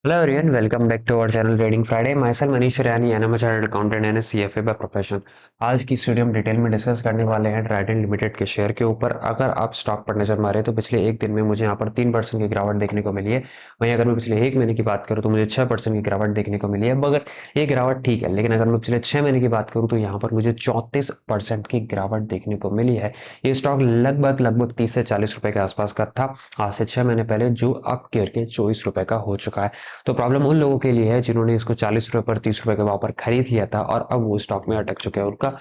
Hello everyone, welcome back to our channel Trading Friday. Myself Manish Rayani and I'm a chartered accountant and a CFA by profession. आज की studio में detail में discuss करने वाले हैं Trident limited के share के ऊपर। अगर आप स्टॉक पर नजर मारे तो पिछले एक दिन में मुझे यहाँ पर 3% की गिरावट देखने को मिली है। वहीं अगर मैं पिछले एक महीने की बात करूँ तो मुझे 6% की गिरावट देखने को मिली है। मगर ये गिरावट ठीक है, लेकिन अगर मैं पिछले 6 महीने की बात करूँ तो यहाँ पर मुझे 34% की गिरावट देखने को मिली है। ये स्टॉक लगभग 30 से 40 रुपए के आसपास का था आज से 6 महीने पहले, जो अब गिर के 24 रुपए का हो चुका है। तो प्रॉब्लम उन लोगों के लिए है जिन्होंने इसको 40 रुपए पर 30 रुपए के भाव पर खरीद लिया था और अब वो स्टॉक में अटक चुके हैं। उनका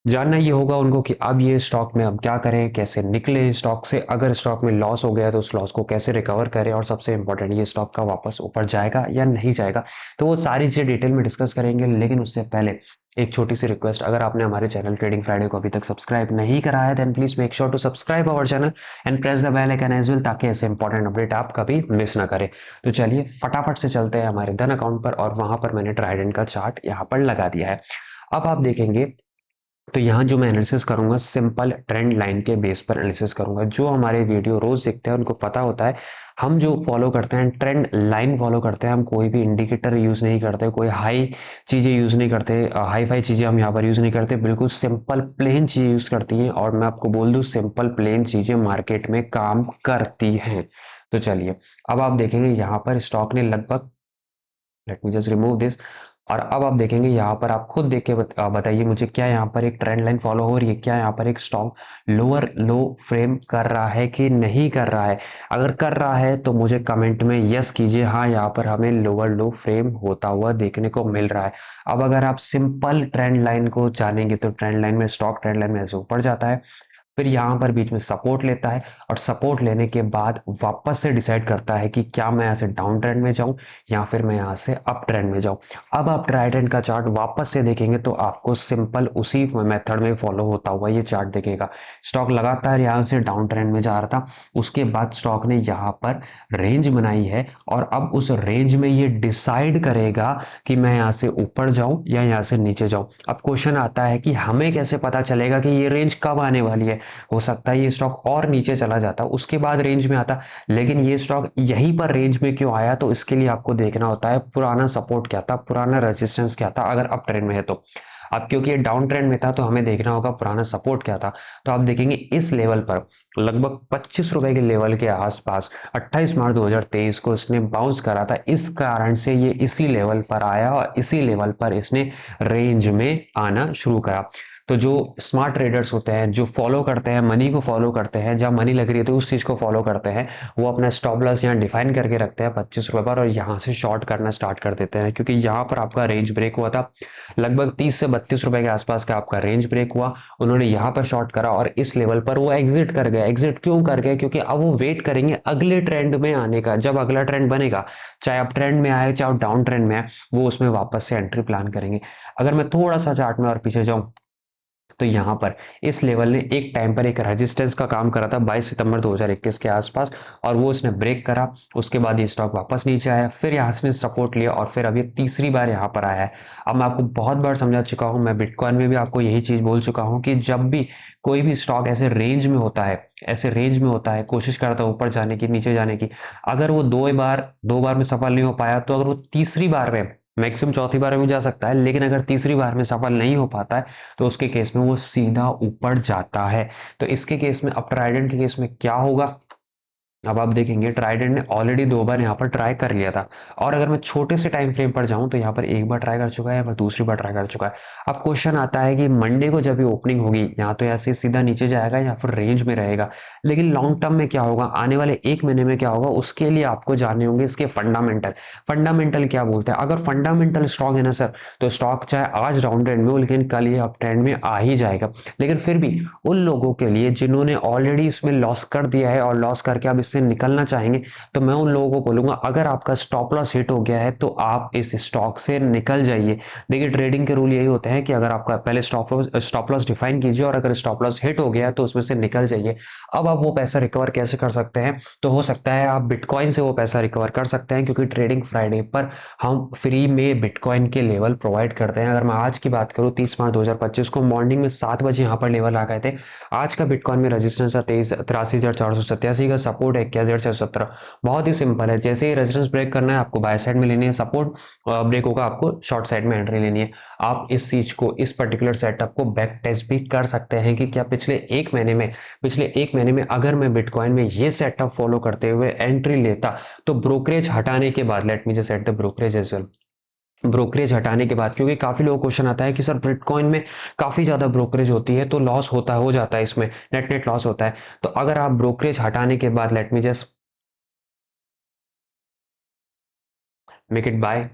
जानना ये होगा उनको कि अब ये स्टॉक में अब क्या करें, कैसे निकले इस स्टॉक से, अगर स्टॉक में लॉस हो गया है तो उस लॉस को कैसे रिकवर करें, और सबसे इंपॉर्टेंट ये स्टॉक का वापस ऊपर जाएगा या नहीं जाएगा। तो वो सारी चीजें डिटेल में डिस्कस करेंगे, लेकिन उससे पहले एक छोटी सी रिक्वेस्ट, अगर आपने हमारे चैनल ट्रेडिंग फ्राइडे को अभी तक सब्सक्राइब नहीं करा है then please make sure to subscribe our channel and press the bell icon as well, ताकि ऐसे इंपॉर्टेंट अपडेट आप कभी मिस ना करें। तो चलिए फटाफट से चलते हैं हमारे धन अकाउंट पर, और वहां पर मैंने ट्राइडेंट का चार्ट यहाँ पर लगा दिया है। अब आप देखेंगे तो यहाँ जो मैं एनालिसिस करूंगा सिंपल ट्रेंड लाइन के बेस पर एनालिसिस करूंगा। जो हमारे वीडियो रोज देखते हैं उनको पता होता है, हम जो फॉलो करते हैं ट्रेंड लाइन फॉलो करते हैं। हम कोई भी इंडिकेटर यूज नहीं करते, कोई हाई चीजें यूज नहीं करते, हाई फाई चीजें हम यहाँ पर यूज नहीं करते, बिल्कुल सिंपल प्लेन चीजें यूज करती हैं। और मैं आपको बोल दूं सिंपल प्लेन चीजें मार्केट में काम करती हैं। तो चलिए अब आप देखेंगे यहाँ पर स्टॉक ने लगभग, late me just remove this, और अब आप देखेंगे यहाँ पर आप खुद देख के बताइए मुझे, क्या यहाँ पर एक ट्रेंड लाइन फॉलो हो रही है, क्या यहाँ पर एक स्टॉक लोअर लो फ्रेम कर रहा है कि नहीं कर रहा है। अगर कर रहा है तो मुझे कमेंट में यस कीजिए, हाँ यहाँ पर हमें लोअर लो फ्रेम होता हुआ देखने को मिल रहा है। अब अगर आप सिंपल ट्रेंड लाइन को जानेंगे तो ट्रेंड लाइन में स्टॉक ट्रेंड लाइन में ऐसे ऊपर जाता है, फिर यहाँ पर बीच में सपोर्ट लेता है, और सपोर्ट लेने के बाद वापस से डिसाइड करता है कि क्या मैं यहाँ से डाउन ट्रेंड में जाऊं या फिर मैं यहाँ से अप ट्रेंड में जाऊं। अब आप ट्राइडेंट का चार्ट वापस से देखेंगे तो आपको सिंपल उसी मेथड में फॉलो होता हुआ ये चार्ट दिखेगा। स्टॉक लगातार यहाँ से डाउन ट्रेंड में जा रहा था, उसके बाद स्टॉक ने यहाँ पर रेंज बनाई है, और अब उस रेंज में ये डिसाइड करेगा कि मैं यहाँ से ऊपर जाऊं या यहाँ से नीचे जाऊं। अब क्वेश्चन आता है कि हमें कैसे पता चलेगा कि ये रेंज कब आने वाली है। हो सकता है ये स्टॉक और नीचे चला जाता उसके बाद रेंज में आता, लेकिन ये स्टॉक यहीं पर रेंज में क्यों आया, तो इसके लिए आपको देखना होता है पुराना सपोर्ट क्या था, पुराना रेजिस्टेंस क्या था अगर अप ट्रेंड में है तो। अब क्योंकि ये डाउन ट्रेंड में था तो हमें देखना होगा पुराना सपोर्ट क्या था। तो आप देखेंगे इस लेवल पर लगभग 25 रुपए के लेवल के आसपास 28 मार्च 2023 को इसने बाउंस करा था। इस कारण से ये इसी लेवल पर आया और इसी लेवल पर इसने रेंज में आना शुरू करा। तो जो स्मार्ट ट्रेडर्स होते हैं, जो फॉलो करते हैं, मनी को फॉलो करते हैं, जहां मनी लग रही है तो उस चीज को फॉलो करते हैं, वो अपना स्टॉप लॉस यहाँ डिफाइन करके रखते हैं 25 रुपए पर, और यहाँ से शॉर्ट करना स्टार्ट कर देते हैं। क्योंकि यहाँ पर आपका रेंज ब्रेक हुआ था, लगभग 30 से 32 रुपए के आसपास का आपका रेंज ब्रेक हुआ, उन्होंने यहाँ पर शॉर्ट करा और इस लेवल पर वो एग्जिट कर गए। एग्जिट क्यों कर गए? क्योंकि अब वो वेट करेंगे अगले ट्रेंड में आने का। जब अगला ट्रेंड बनेगा, चाहे अप ट्रेंड में आए चाहे डाउन ट्रेंड में आए, वो उसमें वापस से एंट्री प्लान करेंगे। अगर मैं थोड़ा सा चार्ट में और पीछे जाऊं तो यहाँ पर इस लेवल ने एक टाइम पर एक रेजिस्टेंस का काम करा था 22 सितंबर 2021 के आसपास, और वो इसने ब्रेक करा। उसके बाद ये स्टॉक वापस नीचे आया, फिर यहाँ से सपोर्ट लिया, और फिर अभी तीसरी बार यहाँ पर आया है। अब मैं आपको बहुत बार समझा चुका हूँ, मैं बिटकॉइन में भी आपको यही चीज बोल चुका हूँ कि जब भी कोई भी स्टॉक ऐसे रेंज में होता है, ऐसे रेंज में होता है, कोशिश करता है ऊपर जाने की नीचे जाने की, अगर वो दो बार में सफल नहीं हो पाया तो अगर वो तीसरी बार में, मैक्सिमम चौथी बार में भी जा सकता है, लेकिन अगर तीसरी बार में सफल नहीं हो पाता है तो उसके केस में वो सीधा ऊपर जाता है। तो इसके केस में, अब ट्राइडेंट के केस में क्या होगा, अब आप देखेंगे ट्राइडेंट ने ऑलरेडी दो बार यहाँ पर ट्राई कर लिया था, और अगर मैं छोटे से टाइम फ्रेम पर जाऊं तो यहाँ पर एक बार ट्राई कर चुका है, यहाँ पर दूसरी बार ट्राई कर चुका है। अब क्वेश्चन आता है कि मंडे को जब ये ओपनिंग होगी, यहाँ तो ऐसे सीधा नीचे जाएगा या फिर रेंज में रहेगा, लेकिन लॉन्ग टर्म में क्या होगा, आने वाले एक महीने में क्या होगा, उसके लिए आपको जानने होंगे इसके फंडामेंटल। फंडामेंटल क्या बोलते हैं? अगर फंडामेंटल स्ट्रॉन्ग है ना सर, तो स्टॉक चाहे आज डाउन ट्रेंड में हो लेकिन कल ये अप ट्रेंड में आ ही जाएगा। लेकिन फिर भी उन लोगों के लिए जिन्होंने ऑलरेडी इसमें लॉस कर दिया है और लॉस करके अब इससे निकलना चाहेंगे, तो मैं उन लोगों को बोलूंगा अगर आपका स्टॉप लॉस हिट हो गया है तो आप इस स्टॉक से निकल जाइए। देखिए ट्रेडिंग के रूल यही होते हैं कि अगर आपका पहले स्टॉप लॉस डिफाइन कीजिए, और अगर स्टॉप लॉस हिट हो गया है तो उसमें से निकल जाइए। अब आप वो पैसा रिकवर कैसे कर सकते हैं? तो हो सकता है आप बिटकॉइन से वो पैसा रिकवर कर सकते हैं, क्योंकि ट्रेडिंग फ्राइडे पर हम फ्री में बिटकॉइन के लेवल प्रोवाइड करते हैं। अगर मैं आज की बात करूं 30 मार्च 2025 को मॉर्निंग में 7 बजे यहाँ पर लेवल आ गए थे। आज का बिटकॉइन में रेजिस्टेंस है 23 83,487 का, सपोर्ट 621 बहुत ही सिंपल है। जैसे ही रेजिस्टेंस ब्रेक करना है आपको बाय साइड में लेनी है, सपोर्ट ब्रेक होगा आपको शॉर्ट साइड में एंट्री लेनी है। आप इस चीज को, इस पर्टिकुलर सेटअप को बैक टेस्ट भी कर सकते हैं कि क्या पिछले एक महीने में अगर मैं बिटकॉइन में ये सेटअप फॉलो करते हुए एंट्री लेता तो ब्रोकरेज हटाने के बाद, let me just set the brokerage as well, brokerage हटाने के बाद, क्योंकि काफी लोगों को क्वेश्चन आता है कि सर बिटकॉइन में काफी ज्यादा ब्रोकरेज होती है तो लॉस होता हो जाता है, इसमें नेट लॉस होता है। तो अगर आप ब्रोकरेज हटाने के बाद, let me just make it by,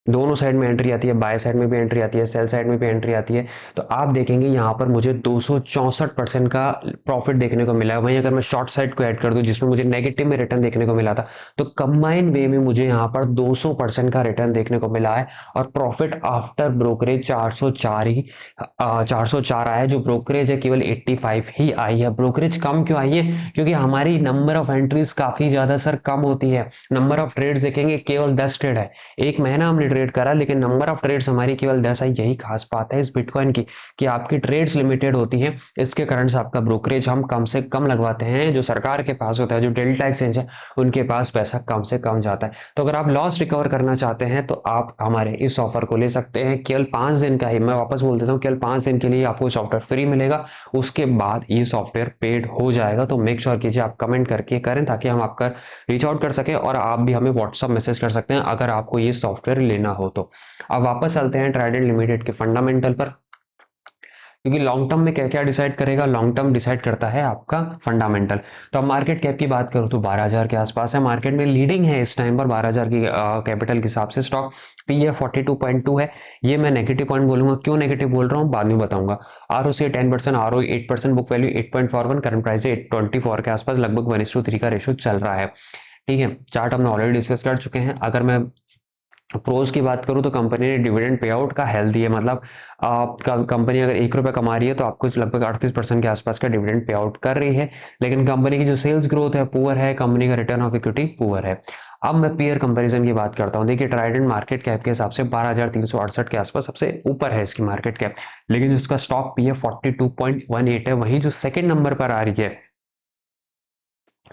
दोनों साइड में एंट्री आती है, बाय साइड में भी एंट्री आती है, सेल साइड में भी एंट्री आती है, तो आप देखेंगे यहाँ पर मुझे 264% का प्रॉफिट देखने को मिला है। वहीं अगर मैं शॉर्ट साइड को ऐड कर दूं जिसमें मुझे नेगेटिव में रिटर्न देखने को मिला था, तो कंबाइन वे में मुझे यहाँ पर 200% का रिटर्न देखने को मिला है और प्रॉफिट आफ्टर ब्रोकरेज 404 आया है। जो ब्रोकरेज है केवल 85 ही आई है। ब्रोकरेज कम क्यों आई है? क्योंकि हमारी नंबर ऑफ एंट्रीज काफी ज्यादा सर कम होती है। नंबर ऑफ ट्रेड्स देखेंगे केवल 10 ट्रेड है, एक महीना हमने ट्रेड करा लेकिन नंबर ऑफ ट्रेड्स हमारी केवल 10 आई। यही खास बात है इस बिटकॉइन की कि आपकी ट्रेड्स लिमिटेड होती हैं, इसके कारण से आपका ब्रोकरेज हम कम से कम लगवाते हैं। जो सरकार के पास होता है, जो डेल्टा एक्सचेंज है, उनके पास पैसा कम से कम जाता है। तो अगर आप लॉस रिकवर करना चाहते हैं तो आप हमारे इस ऑफर को ले सकते हैं। केवल 5 दिन का ही, मैं वापस बोल देता हूँ, केवल 5 दिन के लिए आपको सॉफ्टवेयर फ्री मिलेगा, उसके बाद ये सॉफ्टवेयर पेड हो जाएगा। तो मेक श्योर कीजिए आप कमेंट करके करें ताकि हम आपका रीच आउट कर सके और आप भी हमें व्हाट्सअप मैसेज कर सकते हैं अगर आपको ये सॉफ्टवेयर लेना हो तो। अब वापस चलते हैं ट्राइडेंट लिमिटेड के फंडामेंटल पर, क्योंकि लॉन्ग टर्म में क्या क्या डिसाइड करेगा, लॉन्ग टर्म डिसाइड करता है आपका फंडामेंटल। तो अब मार्केट कैप की बात करूं तो 12,000 के आसपास है, मार्केट में लीडिंग है इस टाइम पर 12,000 की कैपिटल के हिसाब से। स्टॉक पीए 42.2 है। ये मैं नेगेटिव पॉइंट बोलूंगा, क्यों नेगेटिव बोल रहा हूँ बाद में बताऊंगा। ROC 10%, ROE 8%, book value 8.41, current price 824 के आसपास, लगभग 1:3 का रेशो चल रहा है। ठीक है, चार्ट हमने ऑलरेडी डिस्कस कर चुके हैं। अगर मैं प्रोज की बात करूं तो कंपनी ने डिविडेंड पे आउट का हेल्दी है, मतलब कंपनी अगर 1 रुपया कमा रही है तो आपको लगभग 38% के आसपास का डिविडेंड पे आउट कर रही है। लेकिन कंपनी की जो सेल्स ग्रोथ है पुअर है, कंपनी का रिटर्न ऑफ इक्विटी पुअर है। अब मैं पीयर कंपैरिजन की बात करता हूं। देखिए ट्राइडेंट मार्केट कैप के हिसाब से 12,368 के आसपास सबसे ऊपर है इसकी मार्केट कैप, लेकिन जिसका स्टॉक पीए 42.18 है। वहीं जो सेकंड नंबर पर आ रही है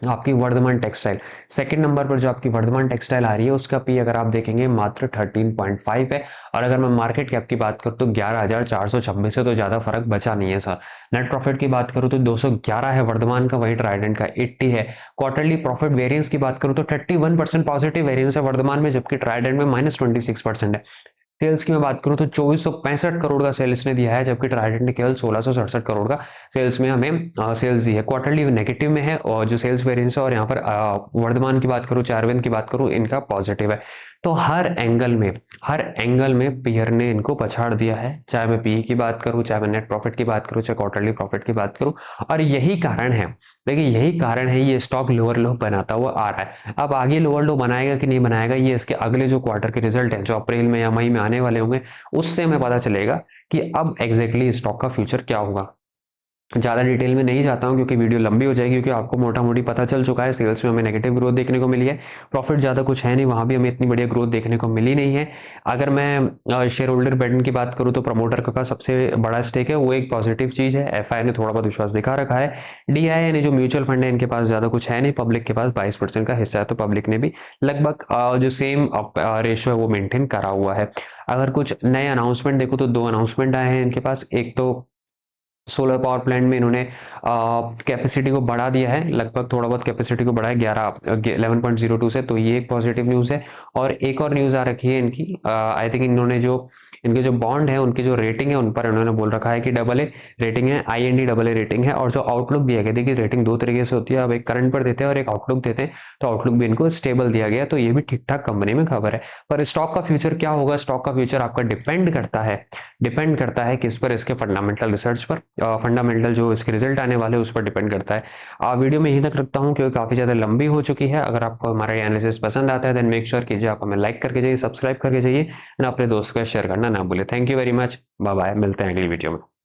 आपकी वर्धमान टेक्सटाइल, सेकंड नंबर पर जो आपकी वर्धमान टेक्सटाइल आ रही है उसका पी अगर आप देखेंगे मात्र 13.5 है। और अगर मैं मार्केट कैप की बात करूं तो 11,426 से तो ज्यादा फर्क बचा नहीं है सर। नेट प्रॉफिट की बात करूं तो 211 है वर्धमान का, वही ट्राइडेंट का 80 है। क्वार्टरली प्रॉफिट वेरिएंस की बात करूं तो 31% पॉजिटिव वेरिएंस है वर्धमान में, जबकि ट्राइडेंट में -26% है। सेल्स की मैं बात करूं तो 2465 करोड़ का सेल्स ने दिया है, जबकि ट्राइडेंट ने केवल 1667 करोड़ का सेल्स में हमें सेल्स दी है। क्वार्टरली नेगेटिव में है और जो सेल्स वेरिएंस है, और यहाँ पर वर्धमान की बात करूं, चारवेन की बात करूं, इनका पॉजिटिव है। तो हर एंगल में पीयर ने इनको पछाड़ दिया है, चाहे मैं पीई की बात करूं, चाहे मैं नेट प्रॉफिट की बात करूं, चाहे क्वार्टरली प्रॉफिट की बात करूं। और यही कारण है, देखिए यही कारण है ये स्टॉक लोअर लो बनाता हुआ आ रहा है। अब आगे लोअर लो बनाएगा कि नहीं बनाएगा, ये इसके अगले जो क्वार्टर के रिजल्ट है जो अप्रैल में या मई में आने वाले होंगे, उससे हमें पता चलेगा कि अब एग्जैक्टली स्टॉक का फ्यूचर क्या होगा। ज़्यादा डिटेल में नहीं जाता हूं क्योंकि वीडियो लंबी हो जाएगी, क्योंकि आपको मोटा मोटी पता चल चुका है सेल्स में हमें नेगेटिव ग्रोथ देखने को मिली है, प्रॉफिट ज़्यादा कुछ है नहीं, वहां भी हमें इतनी बढ़िया ग्रोथ देखने को मिली नहीं है। अगर मैं शेयर होल्डर पैटर्न की बात करूं तो प्रमोटर के पास सबसे बड़ा स्टेक है, वो एक पॉजिटिव चीज़ है। एफआई ने थोड़ा बहुत विश्वास दिखा रखा है। डीआई यानी जो म्यूचुअल फंड है इनके पास ज़्यादा कुछ है नहीं, पब्लिक के पास 22% का हिस्सा है, तो पब्लिक ने भी लगभग जो सेम रेशो है वो मेंटेन करा हुआ है। अगर कुछ नए अनाउंसमेंट देखो तो 2 अनाउंसमेंट आए हैं इनके पास। एक तो सोलर पावर प्लांट में इन्होंने कैपेसिटी को बढ़ा दिया है, लगभग थोड़ा बहुत कैपेसिटी को बढ़ाया 11.02 से, तो ये एक पॉजिटिव न्यूज़ है। और एक और न्यूज़ आ रखी है इनकी, आई थिंक इनके जो बॉन्ड है उनकी जो रेटिंग है उन पर इन्होंने बोल रखा है कि AA रेटिंग है, IND AA रेटिंग है। और जो आउटलुक दिया गया, देखिए रेटिंग 2 तरीके से होती है, अब एक करंट पर देते हैं और एक आउटलुक देते हैं, तो आउटलुक भी इनको स्टेबल दिया गया, तो ये भी ठीक ठाक कंपनी में खबर है। पर स्टॉक का फ्यूचर क्या होगा, स्टॉक का फ्यूचर आपका डिपेंड करता है किस पर, इसके फंडामेंटल रिसर्च पर, फंडामेंटल जो इसके रिजल्ट आने वाले उस पर डिपेंड करता है। वीडियो में यहीं तक रखता हूँ क्योंकि काफी ज्यादा लंबी हो चुकी है। अगर आपको हमारा एनालिसिस पसंद आता है देन मेक श्योर कीजिए आप हमें लाइक करके जाइए, सब्सक्राइब करके जाइए, और अपने दोस्तों का शेयर करना ना भूले। Thank you very much, bye bye, मिलते हैं अगली वीडियो में।